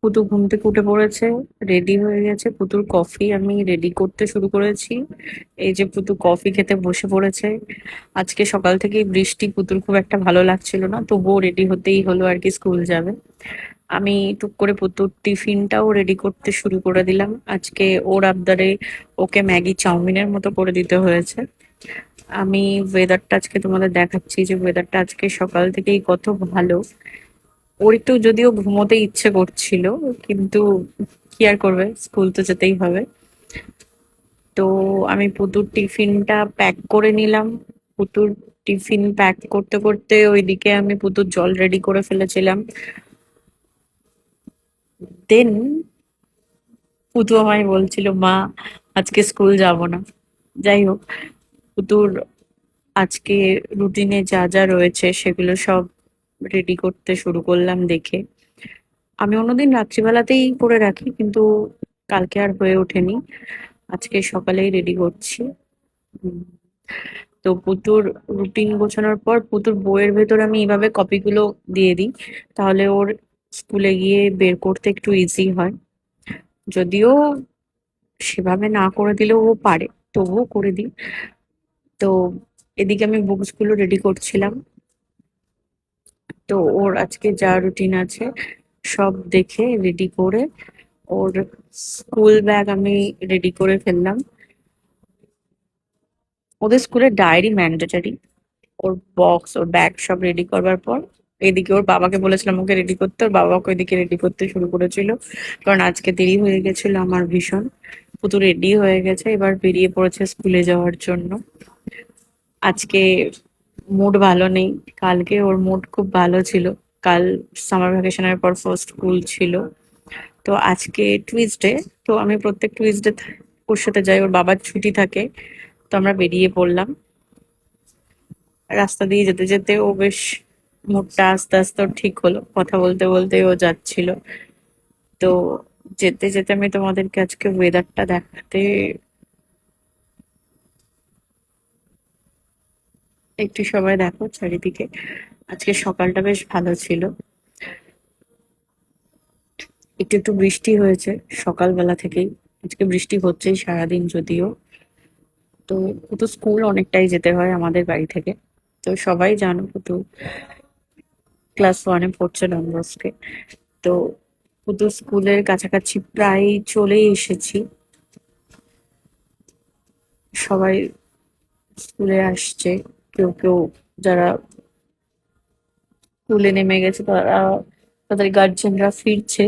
পুতু ঘুম থেকে উঠে পড়েছে, রেডি হয়ে গেছে। পুতুর কফি আমি রেডি করতে শুরু করেছি। এই যে পুতু কফি খেতে বসে পড়েছে। আজকে সকাল থেকেই বৃষ্টি, পুতুর খুব একটা ভালো লাগছিল না, তবুও রেডি হতেই হলো আর কি, স্কুল যাবে। আমি টুক করে পুতুর টিফিনটাও রেডি করতে শুরু করে দিলাম। আজকে ওর আবদারে ওকে ম্যাগি চাউমিনের মতো করে দিতে হয়েছে। আমি ওয়েদারটা আজকে তোমাদের দেখাচ্ছি যে ওয়েদারটা আজকে সকাল থেকেই কত ভালো। ওর একটু যদিও ঘুমোতে ইচ্ছে করছিল, কিন্তু কি আর করবে, স্কুল তো যেতেই হবে। তো আমি পুতুর টিফিনটা প্যাক করে নিলাম। পুতুর টিফিন প্যাক করতে করতে ওইদিকে আমি পুতুর জল রেডি করে ফেলেছিলাম। দেন পুতু আমায় বলছিল, মা আজকে স্কুল যাব না। যাই হোক, পুতুর আজকে রুটিনে যা যা রয়েছে সেগুলো সব রেডি করতে শুরু করলাম দেখে। আমি অন্যদিন রাত্রিবেলাতেই করে রাখি, কিন্তু কালকে আর হয়ে ওঠেনি। আজকে সকালেই রেডি করছি। উম, তো পুতুর রুটিন গোছানোর পর পুতুর বইয়ের ভেতর আমি এইভাবে কপিগুলো দিয়ে দিই, তাহলে ওর স্কুলে গিয়ে বের করতে একটু ইজি হয়। যদিও সেভাবে না করে দিলেও ও পারে, তবুও করে দিই। তো এদিকে আমি বুকস গুলো রেডি করছিলাম। তো ওর আজকে যা রুটিন আছে সব দেখে রেডি করে ওর স্কুল ব্যাগ আমি রেডি করে ফেললাম। ওদের স্কুলে ডায়েরি ম্যান্ডেটরি। ওর বক্স, ওর ব্যাগ সব রেডি করবার পর এদিকে ওর বাবাকে বলেছিলাম ওকে রেডি করতে, ওর বাবাকে ওইদিকে রেডি করতে শুরু করেছিল, কারণ আজকে দেরি হয়ে গেছিল আমার ভীষণ। পুতু রেডি হয়ে গেছে, এবার বেরিয়ে পড়েছে স্কুলে যাওয়ার জন্য। আজকে মুড ভালো নেই। কালকে ওর মুড খুব ভালো ছিল। কাল সামার ভ্যাকেশনের পর ফার্স্ট স্কুল ছিল। তো আজকে টুইসডে। তো আমি প্রত্যেক টুইসডে ওর সাথে যাই, ওর বাবার ছুটি থাকে। তো আমরা বেরিয়ে পড়লাম। রাস্তা দিয়ে যেতে যেতে ও বেশ মুডটা আস্তে আস্তে ওর ঠিক হলো, কথা বলতে বলতে ও যাচ্ছিল। তো যেতে যেতে আমি তোমাদেরকে আজকে ওয়েদারটা দেখাতে, একটু সবাই দেখো চারিদিকে। আজকে সকালটা বেশ ভালো ছিল। একটু একটু বৃষ্টি হয়েছে সকালবেলা থেকেই। আজকে বৃষ্টি হচ্ছেই সারাদিন যদিও। তো পুতু স্কুল অনেকটাই যেতে হয় আমাদের বাড়ি থেকে। তো সবাই জানো পুতু ক্লাস ওয়ানে পড়ছে ডন বস্কে। তো পুতু স্কুলের কাছাকাছি প্রায় চলেই এসেছি। সবাই স্কুলে আসছে। কেউ কেউ যারা স্কুলে নেমে গেছে তারা, তাদের গার্জেনরা ফিরছে।